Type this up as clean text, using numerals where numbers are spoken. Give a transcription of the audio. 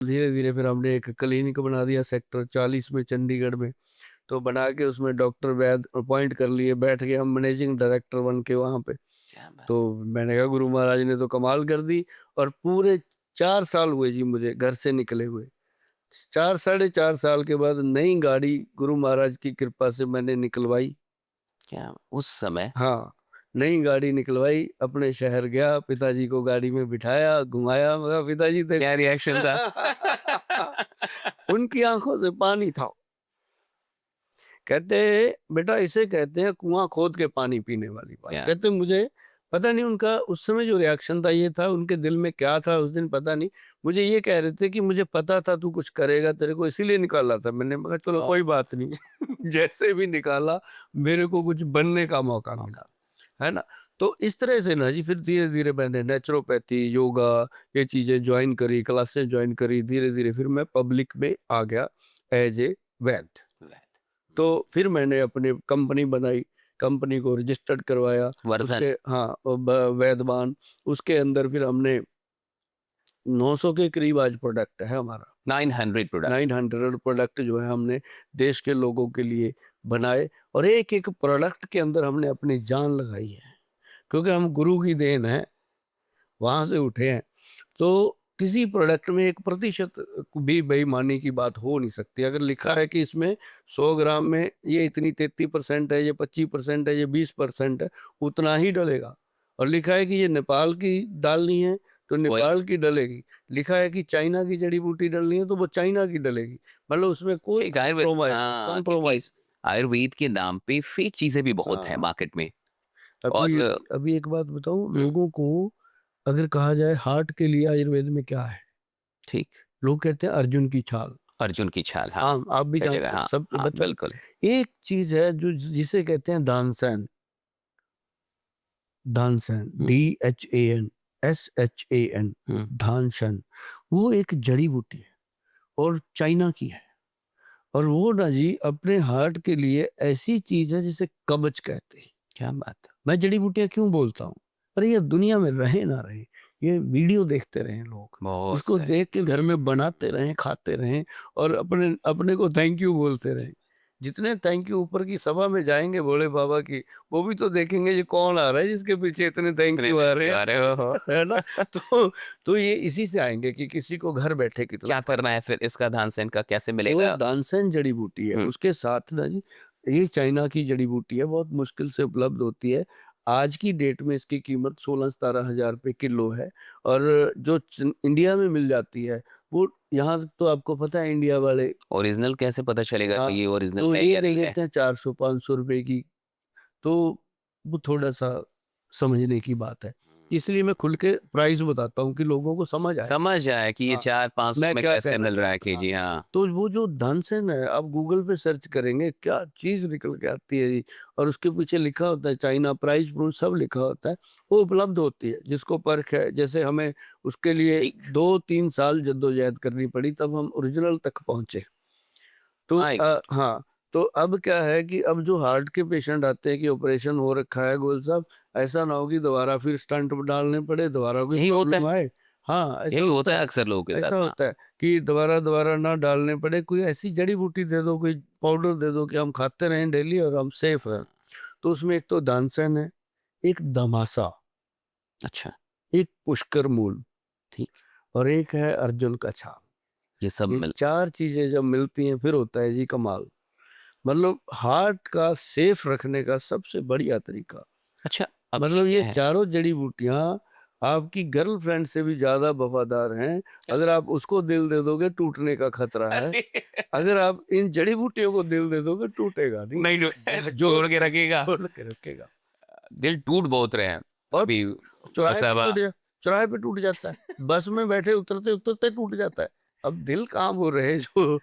धीरे धीरे फिर हमने एक क्लिनिक बना दिया सेक्टर 40 में चंडीगढ़ में। तो बना के उसमें डॉक्टर वैद अपॉइंट कर लिए, बैठ के हम मैनेजिंग डायरेक्टर बन के वहाँ पे। क्या बात। तो मैंने कहा गुरु महाराज ने तो कमाल कर दी। और पूरे 4 साल हुए जी मुझे घर से निकले हुए। 4 साढ़े 4 साल के बाद नई गाड़ी गुरु महाराज की कृपा से मैंने निकलवाई। क्या उस समय हाँ, नई गाड़ी निकलवाई, अपने शहर गया, पिताजी को गाड़ी में बिठाया, घुमाया। मगर पिताजी थे क्या रिएक्शन था? उनकी आंखों से पानी था। कहते बेटा इसे कहते हैं कुआं खोद के पानी पीने वाली बात। क्या? कहते मुझे पता नहीं उनका उस समय जो रिएक्शन था, ये था उनके दिल में क्या था उस दिन पता नहीं। मुझे ये कह रहे थे कि मुझे पता था तू कुछ करेगा, तेरे को इसीलिए निकाला था। मैंने कहा चलो कोई बात नहीं जैसे भी निकाला, मेरे को कुछ बनने का मौका मिला, है ना। तो इस तरह से ना जी फिर धीरे धीरे मैंने नेचुरोपैथी, योगा, ये चीजें ज्वाइन करी, क्लासेस ज्वाइन करी। धीरे धीरे फिर मैं पब्लिक में आ गया एज ए वैद। तो फिर मैंने अपनी कंपनी बनाई, कंपनी को रजिस्टर्ड करवाया। वर्धन। उसके हाँ वैदवान। उसके अंदर फिर हमने 900 के करीब आज प्रोडक्ट है हमारा। 900 प्रोडक्ट। 900 प्रोडक्ट जो है हमने देश के लोगों के लिए बनाए। और एक एक प्रोडक्ट के अंदर हमने अपनी जान लगाई है, क्योंकि हम गुरु की देन है, वहां से उठे हैं। तो किसी प्रोडक्ट में 1% भी बेईमानी की बात हो नहीं सकती। अगर लिखा है कि इसमें 100 ग्राम में ये इतनी 33% है, ये 25% है, ये 20% है, उतना ही डलेगा। और लिखा है कि ये नेपाल की डालनी है तो नेपाल की डलेगी। लिखा है कि चाइना की जड़ी बूटी डालनी है तो वो चाइना की डलेगी। मतलब उसमें कोई कॉम्प्रोमाइज। आयुर्वेद के नाम पे फेक चीजें भी बहुत है हाँ, मार्केट में। अभी और अभी एक बात बताऊं लोगों को, अगर कहा जाए हार्ट के लिए आयुर्वेद में क्या है, ठीक, लोग कहते हैं अर्जुन की छाल। अर्जुन की छाल। हाँ, हाँ, आप भी कई जानते जगह। हैं हाँ सब हाँ, बच्चों। बिल्कुल। एक चीज है जो जिसे कहते हैं दानसन। दानसन, हम्म, DHAN, हम्म। धानसन। वो एक जड़ी बूटी है और चाइना की है। और वो ना जी अपने हार्ट के लिए ऐसी चीज है जिसे कवच कहते हैं। क्या बात है। मैं जड़ी बूटियां क्यों बोलता हूँ, पर ये दुनिया में रहे ना रहे, ये वीडियो देखते रहे लोग, बहुत इसको सही। देख के घर में बनाते रहे, खाते रहे, और अपने अपने को थैंक यू बोलते रहे। जितने थैंक यू ऊपर की सभा में जाएंगे भोले बाबा की, वो भी तो देखेंगे ये कौन आ रहा है जिसके पीछे इतने थैंक यू आ रहे हैं, अरे हो। है ना। तो तो ये इसी से आएंगे कि किसी को घर बैठे कितना। क्या करना है फिर इसका, धानसेन का कैसे जो मिलेगा? दानसेन जड़ी बूटी है उसके साथ ना जी, ये चाइना की जड़ी बूटी है, बहुत मुश्किल से उपलब्ध होती है। आज की डेट में इसकी कीमत 16-17 हज़ार रुपये किलो है। और जो इंडिया में मिल जाती है वो, यहाँ तो आपको पता है इंडिया वाले, ओरिजिनल कैसे पता चलेगा हाँ, कि ये ओरिजिनल तो है ये या दे नहीं है? देते हैं 400-500 रुपए की। तो वो थोड़ा सा समझने की बात है, इसलिए मैं खुल के प्राइस बताता हूँ कि लोगों को समझ आए। समझ आए कि ये हाँ, 400-500 मैं में क्या कैसे कहना मिल रहा है चाहता। हाँ, केजी। हाँ। तो वो जो धनसेन है, आप गूगल पे सर्च करेंगे क्या चीज निकल के आती है जी। और उसके पीछे लिखा होता है चाइना, प्राइस प्रूफ सब लिखा होता है। वो उपलब्ध होती है जिसको परख है। जैसे हमें उसके लिए ठीक। 2-3 साल जद्दोजहद करनी पड़ी, तब हम ओरिजिनल तक पहुंचे। तो माय गॉड। हाँ, तो अब क्या है कि अब जो हार्ट के पेशेंट आते हैं कि ऑपरेशन हो रखा है गोल साहब, ऐसा ना हो कि दोबारा फिर स्टंट डालने पड़े, दोबारा कोई यही होता प्रॉब्लम है, आए। हाँ, ऐसा यही होता होता है। है अक्सर लोगों के ऐसा साथ। हाँ। होता है कि दोबारा दोबारा ना डालने पड़े, कोई ऐसी जड़ी बूटी दे दो, कोई पाउडर दे दो कि हम खाते रहें डेली और हम सेफ रहें। तो उसमें एक तो दानसन है, एक दमासा, अच्छा। एक पुष्कर मूल, ठीक। और एक है अर्जुन का छाल। ये सब ये मिल। 4 चीजें जब मिलती हैं फिर होता है जी कमाल। मतलब हार्ट का सेफ रखने का सबसे बढ़िया तरीका। अच्छा, अभी मतलब ये क्या है? चारों जड़ी बूटियां आपकी गर्लफ्रेंड से भी ज्यादा वफादार हैं। अगर आप उसको दिल दे दोगे टूटने का खतरा है। अरे अगर आप इन जड़ी बूटियों को दिल दे दोगे टूटेगा नहीं। नहीं, जो जोड़ के रखेगा। छोड़ के रखेगा। दिल टूट बहुत रहे हैं और अभी। चौराहे पे मसाबा। टूट जा, चौराहे पे टूट जाता है, बस में बैठे उतरते उतरते टूट जाता है। अब दिल कहाँ वो रहे जो